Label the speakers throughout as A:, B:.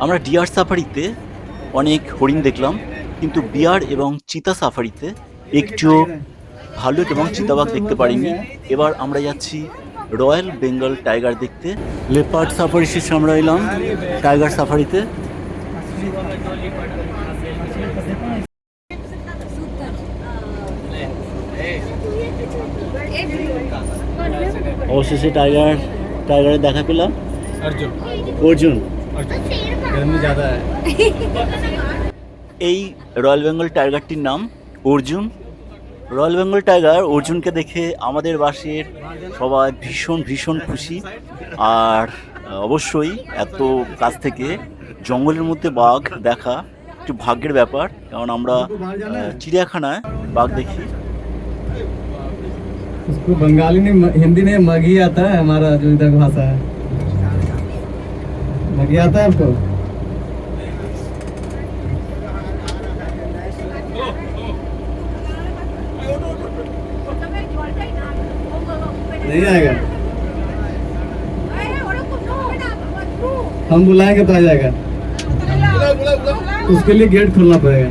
A: আমরা ডিয়ার সাফারিতে অনেক হরিণ দেখলাম, কিন্তু বিয়ার এবং চিতা সাফারিতে একটুও ভালুক এবং চিতাবাঘ দেখতে পারিনি। এবার আমরা যাচ্ছি রয়্যাল বেঙ্গল টাইগার দেখতে। লেপার্ড সাফারি শেষে আমরা এলাম টাইগার সাফারিতে। অবশেষে টাইগারের দেখা পেলাম। অর্জুন এই রয়্যাল বেঙ্গল টাইগারটির নাম অর্জুন। রয়্যাল বেঙ্গল টাইগার অর্জুনকে দেখে আমাদের বাসের সবাই ভীষণ ভীষণ খুশি। আর অবশ্যই এত কাছ থেকে জঙ্গলের মধ্যে বাঘ দেখা একটু ভাগ্যের ব্যাপার, কারণ আমরা চিড়িয়াখানায় বাঘ দেখি।
B: उसको बंगाली में हिंदी में मगी आता है, हमारा जो इधर भाषा है। मगी आता है आपको? नहीं आएगा, हम बुलाएंगे तो आ जाएगा। उसके लिए गेट खोलना पड़ेगा।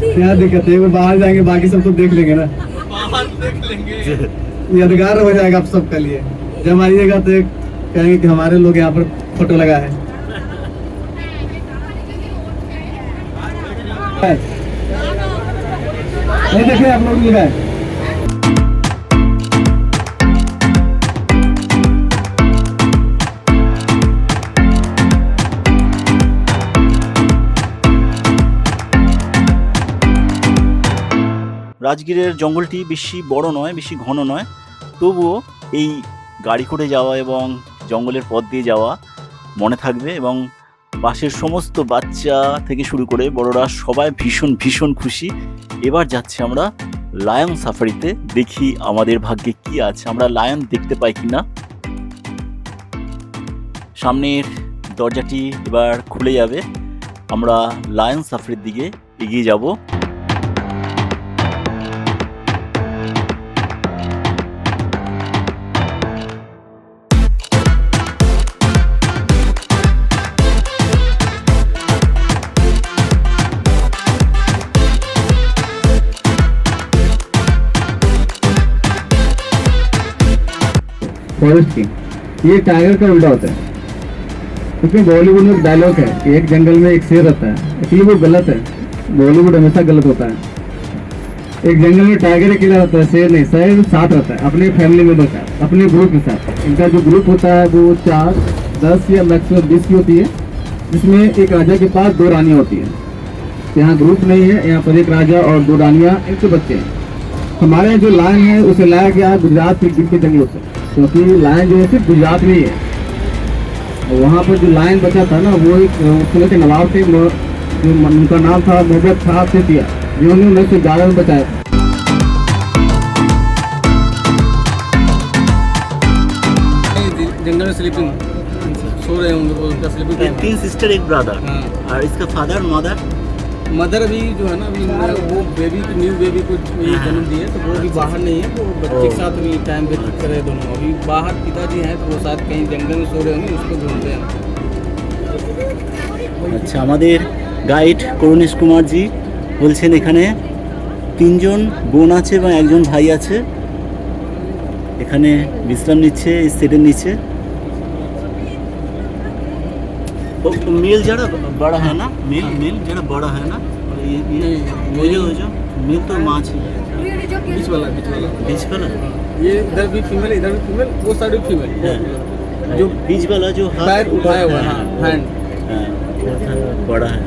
B: क्या दिक्कत है, वो बाहर जाएंगे, बाकी सब तो देख लेंगे ना। बाहर देख लेंगे, यादगार हो जाएगा आप सबके लिए। जब आइएगा तो कहेंगे कि हमारे लोग यहाँ पर फोटो लगा है। नहीं देखे आप लोग लगा है।
A: রাজগীরের জঙ্গলটি বেশি বড় নয়, বেশি ঘন নয়, তবুও এই গাড়ি করে যাওয়া এবং জঙ্গলের পথ দিয়ে যাওয়া মনে থাকবে। এবং বাসের সমস্ত বাচ্চা থেকে শুরু করে বড়রা সবাই ভীষণ ভীষণ খুশি। এবার যাচ্ছি আমরা লায়ন সাফারিতে, দেখি আমাদের ভাগ্যে কি আছে, আমরা লায়ন দেখতে পাই কিনা। সামনের দরজাটি এবার খুলে যাবে, আমরা লায়ন সাফারির দিকে এগিয়ে যাব।
B: फॉरेस्ट किंग, ये टाइगर का उल्टा होता है। क्योंकि बॉलीवुड में डायलॉग है कि एक जंगल में एक शेर रहता है, इसलिए वो गलत है। बॉलीवुड हमेशा गलत होता है। एक जंगल में टाइगर अकेला रहता है, शेर नहीं, शेर साथ रहता है अपने फैमिली मेंबर के साथ, अपने ग्रुप के साथ। इनका जो ग्रुप होता है वो 4, 10 या मैक्सिमम 20 की होती है, जिसमें एक राजा के पास 2 रानियाँ होती हैं। यहाँ ग्रुप नहीं है, यहाँ पर एक राजा और 2 रानियाँ, 1 बच्चे हैं। हमारे यहाँ जो लायन है उसे लाया गया है गुजरात के गिर के जंगलों से, क्योंकि लायन जो है सिर्फ गुजरात में ही है। वहाँ पर जो लायन बचा था ना, वो एक उस समय के नवाब थे, जो उनका नाम था मोहम्मद शाह सेठिया, जिन्होंने 1911 में बचाया। जंगल में स्लीपिंग सो रहे होंगे, उनका स्लीपिंग।
A: 3 sister 1 brother. और इसका फादर
B: मदर अभी जो है ना, अभी वो बेबी न्यू बेबी को जन्म दिए, तो वो अभी बाहर नहीं है, तो बच्चे के साथ अभी टाइम व्यतीत कर रहे दोनों। अभी बाहर पिताजी हैं, तो वो साथ कहीं जंगल में सो रहे होंगे, उसको ढूंढते हैं।
A: আচ্ছা, আমাদের গাইড করুণেশ কুমারজি বলছেন এখানে 3 জন বোন আছে এবং 1 জন ভাই আছে, এখানে বিশ্রাম নিচ্ছে এই সেটের নিচে। मेल जरा बड़ा है ना, मेल जरा बड़ा है ना, ये जो मेल तो माँ है,
B: बीच वाला ये इधर भी फीमेल, इधर भी फीमेल, वो साइड भी फीमेल।
A: जो बीच वाला जो
B: पैर उठाया हुआ है, हैंड
A: बड़ा है।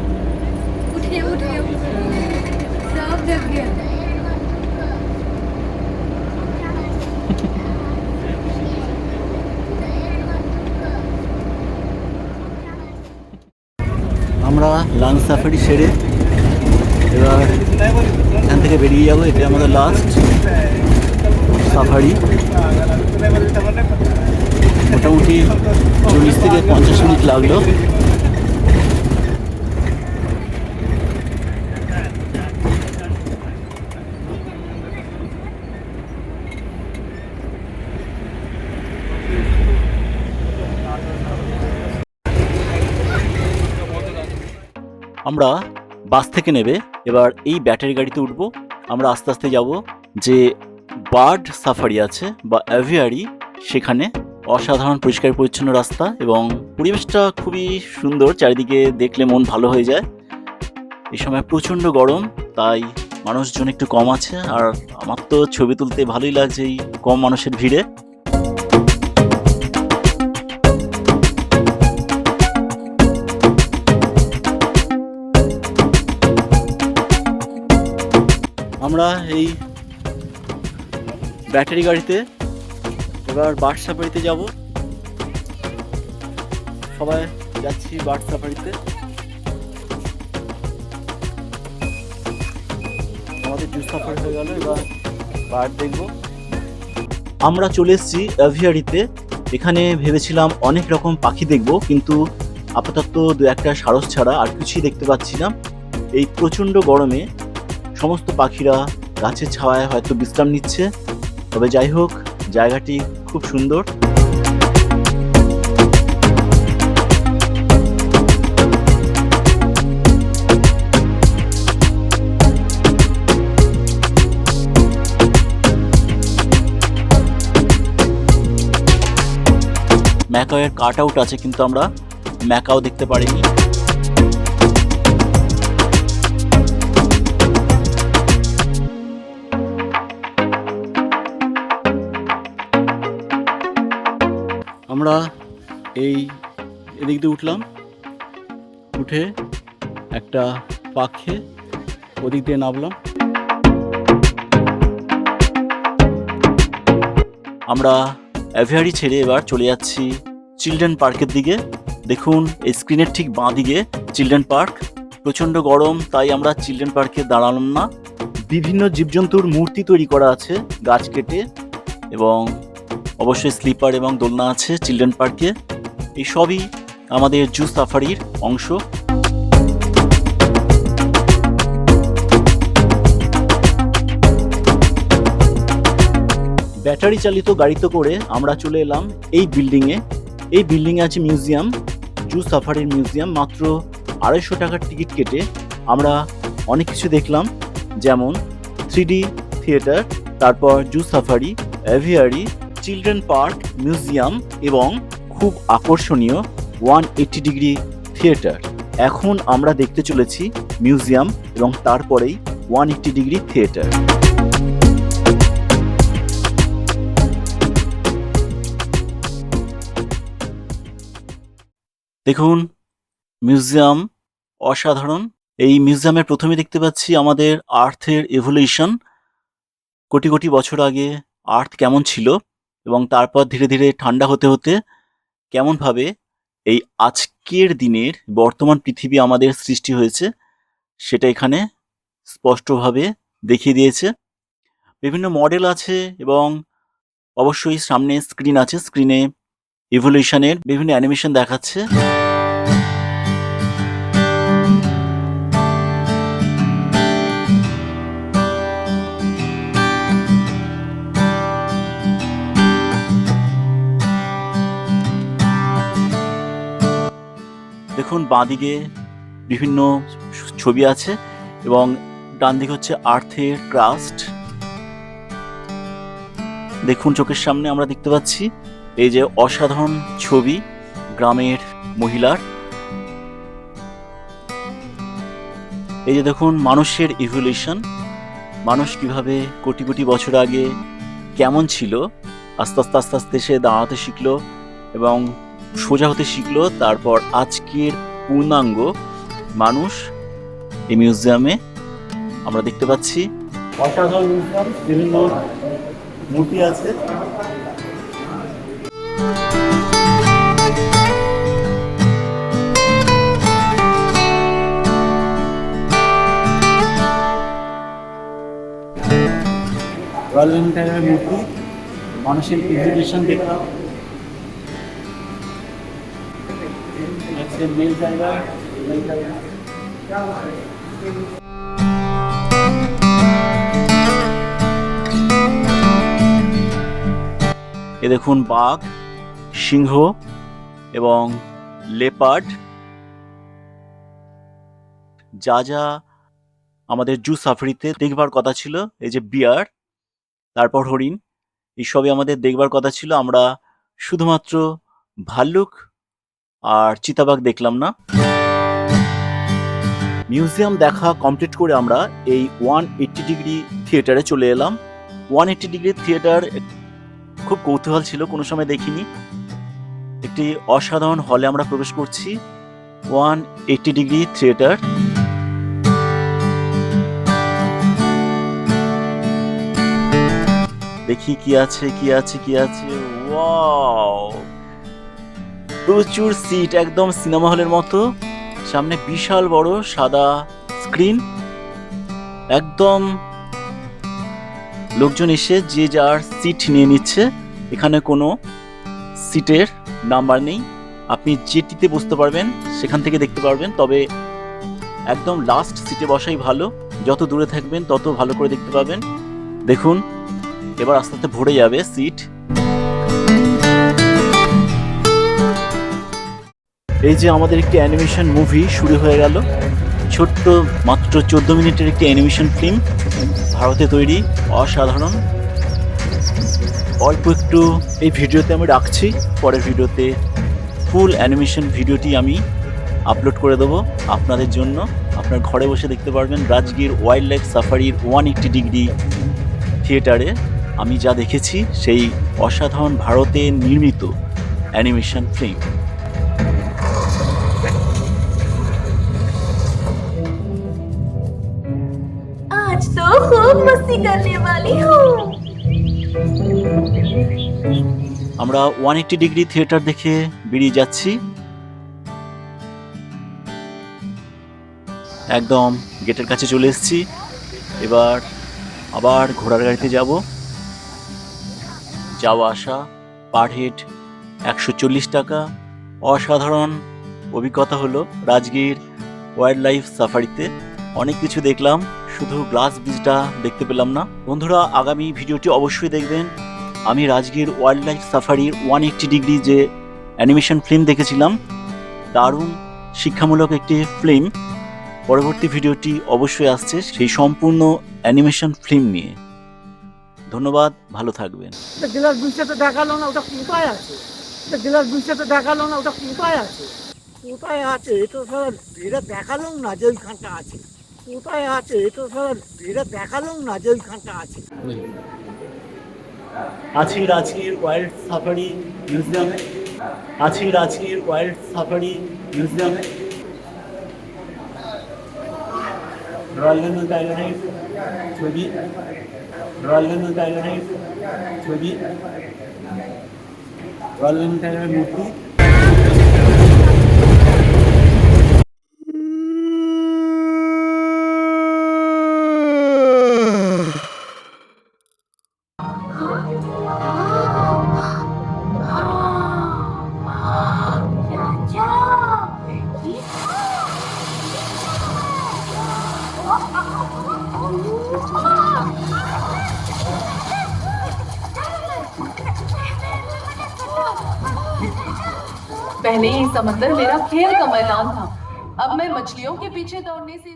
A: আমরা লায়ন সাফারি সেরে এবার এখান থেকে বেরিয়ে যাবো। এটা আমাদের লাস্ট সাফারি। মোটামুটি 40 থেকে 50 মিনিট লাগলো। আমরা বাস থেকে নেবে এবার এই ব্যাটারি গাড়িতে উঠবো। আমরা আস্তে আস্তে যাব যে বার্ড সাফারি আছে বা অ্যাভিয়ারি, সেখানে। অসাধারণ পরিষ্কার পরিচ্ছন্ন রাস্তা এবং পরিবেশটা খুবই সুন্দর, চারিদিকে দেখলে মন ভালো হয়ে যায়। এই সময় প্রচণ্ড গরম, তাই মানুষজন একটু কম আছে, আর আমার তো ছবি তুলতে ভালোই লাগছে এই কম মানুষের ভিড়ে। আমরা এই ব্যাটারি গাড়িতে এবার বার্ড সাফারিতে যাব। সবাই যাচ্ছি বার্ড সাফারিতে। আমাদের জু সাফারি হয়ে গেল, এবার বার্ড দেখবো। আমরা চলে এসেছি অ্যাভিয়ারিতে। এখানে ভেবেছিলাম অনেক রকম পাখি দেখব, কিন্তু আপাতত দু একটা সারস ছাড়া আর কিছুই দেখতে পাচ্ছি না। এই প্রচণ্ড গরমে সমস্ত পাখিরা গাছের ছায়ায় হয়তো বিশ্রাম নিচ্ছে। তবে যাই হোক, জায়গাটি খুব সুন্দর। ম্যাকাওয়ের কাট আউট আছে, কিন্তু আমরা ম্যাকাও দেখতে পারিনি। আমরা এদিক দিয়ে উঠলাম, উঠে একটা পাখে ওদিক দিয়ে নামলাম। আমরা অ্যাভিয়ারি ছেড়ে এবার চলে যাচ্ছি চিলড্রেন পার্কের দিকে। দেখুন এই স্ক্রিনের ঠিক বাঁ দিকে চিলড্রেন পার্ক। প্রচণ্ড গরম, তাই আমরা চিলড্রেন পার্কে দাঁড়ালাম না। বিভিন্ন জীবজন্তুর মূর্তি তৈরি করা আছে গাছ কেটে, এবং অবশ্যই স্লিপার এবং দোলনা আছে চিলড্রেন পার্কে। এই সবই আমাদের জু সাফারির অংশ। ব্যাটারি চালিত গাড়িতে করে আমরা চলে এলাম এই বিল্ডিংয়ে। এই বিল্ডিংয়ে আছে মিউজিয়াম, জু সাফারির মিউজিয়াম। মাত্র 250 টাকার টিকিট কেটে আমরা অনেক কিছু দেখলাম, যেমন 3D থিয়েটার, তারপর zoo safari, aviary, children park, museum এবং খুব আকর্ষণীয় 180 ডিগ্রি থিয়েটার। এখন আমরা দেখতে চলেছি মিউজিয়াম এবং তারপরেই 180 ডিগ্রি থিয়েটার। দেখুন মিউজিয়াম অসাধারণ। এই মিউজিয়ামের প্রথমে দেখতে পাচ্ছি আমাদের আর্থের এভলিউশন। কোটি কোটি বছর আগে আর্থ কেমন ছিল এবং তারপর ধীরে ধীরে ঠান্ডা হতে হতে কেমনভাবে এই আজকের দিনের বর্তমান পৃথিবী আমাদের সৃষ্টি হয়েছে, সেটা এখানে স্পষ্টভাবে দেখিয়ে দিয়েছে। বিভিন্ন মডেল আছে এবং অবশ্যই সামনে স্ক্রিন আছে, স্ক্রিনে ইভলিউশনের বিভিন্ন অ্যানিমেশন দেখাচ্ছে। দেখুন বাঁদিকে বিভিন্ন ছবি আছে এবং ডান দিকে হচ্ছে আর্থের ক্রাস্ট। দেখুন চোখের সামনে আমরা দেখতে পাচ্ছি এই যে অসাধারণ ছবি গ্রামের মহিলার। এই যে দেখুন মানুষের ইভলিউশন, মানুষ কিভাবে কোটি কোটি বছর আগে কেমন ছিল, আস্তে আস্তে আস্তে আস্তে সে দাঁড়াতে শিখলো এবং সোজা হতে শিখলো, তারপর আজকের পূর্ণাঙ্গ মানুষ এই মিউজিয়ামে আমরা দেখতে পাচ্ছি। অসাধারণ মিউজিয়াম, বিভিন্ন মূর্তি আছে। রয়্যাল বেঙ্গল টাইগারের মূর্তি, মানুষের এক্সিবিশন দেখলাম। Male tiger, female tiger. এ দেখুন বাঘ, সিংহ এবং লেপার্ড। যা যা আমাদের জু সাফারিতে দেখবার কথা ছিল, এই যে বিয়ার, তারপর হরিণ, এইসবই আমাদের দেখবার কথা ছিল। আমরা শুধুমাত্র ভাল্লুক আর চিতাবাঘ দেখলাম না। মিউজিয়াম দেখা কমপ্লিট করে আমরা এই 180 ডিগ্রি থিয়েটারে চলে এলাম। 180 ডিগ্রি থিয়েটার খুব কৌতূহল ছিল, কোনো সময় দেখিনি। একটি অসাধারণ হলে আমরা প্রবেশ করছি, 180 ডিগ্রি থিয়েটার। দেখি কি আছে কি আছে কি আছে। ওয়াও, প্রচুর সিট, একদম সিনেমা হলের মতো। সামনে বিশাল বড় সাদা স্ক্রিন, একদম লোকজন এসে যে যার সিট নিয়ে নিচ্ছে। এখানে কোনো সিটের নাম্বার নেই, আপনি যেটিতে বসতে পারবেন সেখান থেকে দেখতে পারবেন। তবে একদম লাস্ট সিটে বসাই ভালো, যত দূরে থাকবেন তত ভালো করে দেখতে পাবেন। দেখুন এবার আস্তে আস্তে ভরে যাবে সিট। এই যে আমাদের একটি অ্যানিমেশন মুভি শুরু হয়ে গেল, ছোট্ট মাত্র 14 মিনিটের একটি অ্যানিমেশন ফিল্ম, ভারতে তৈরি, অসাধারণ। অল্প একটু এই ভিডিওতে আমি রাখছি, পরের ভিডিওতে ফুল অ্যানিমেশন ভিডিওটি আমি আপলোড করে দেবো আপনাদের জন্য। আপনার ঘরে বসে দেখতে পারবেন রাজগীর ওয়াইল্ড লাইফ সাফারির 180 ডিগ্রি থিয়েটারে আমি যা দেখেছি সেই অসাধারণ ভারতে নির্মিত অ্যানিমেশন ফিল্ম।
C: आज तो खूब मस्ती करने वाली हूँ।
A: আমরা 180 ডিগ্রি থিয়েটার দেখে বেরিয়ে যাচ্ছি। একদম গেটের কাছে চলে এসেছি। এবার আবার ঘোড়ার গাড়িতে যাব। যাওয়া আসা পার হেড 140 টাকা। অসাধারণ অভিজ্ঞতা হলো রাজগীর ওয়াইল্ড লাইফ সাফারিতে। অনেক কিছু দেখলাম, শুধু গ্লাস ব্রিজটা দেখতে পেলাম না। বন্ধুরা, আগামী ভিডিওটি অবশ্যই দেখবেন। আমি রাজগীর ওয়াইল্ড লাইফ সাফারির 180 ডিগ্রি যে অ্যানিমেশন ফিল্ম দেখেছিলাম, দারুণ শিক্ষামূলক একটি ফিল্ম। পরবর্তী ভিডিওটি অবশ্যই আসছে সেই সম্পূর্ণ অ্যানিমেশন ফিল্ম নিয়ে। ধন্যবাদ, ভালো থাকবেন।
D: গ্লাস ব্রিজটা তো দেখালো না, ওটা কোথায় আছে? গ্লাস ব্রিজটা তো দেখালো না, ওটা কোথায় আছে? কোথায় আছে? এ তো স্যার এটা দেখালো না যে ওইখানটা আছে। কোথায় আছে? এ তো স্যার এটা দেখালো না যে ওইখানটা আছে।
A: আছি রাজগীর ওয়াইল্ড সাফারি মিউজিয়ামে। আছি রাজগীর ওয়াইল্ড সাফারি মিউজিয়ামে। রয়্যাল বেঙ্গল টাইগারের ছবি, রয়্যাল বেঙ্গল টাইগারের ছবি, রয়্যাল বেঙ্গল টাইগারের মূর্তি।
E: पहले ये समंदर मेरा खेल का मैदान था, अब मैं मछलियों के पीछे दौड़ने से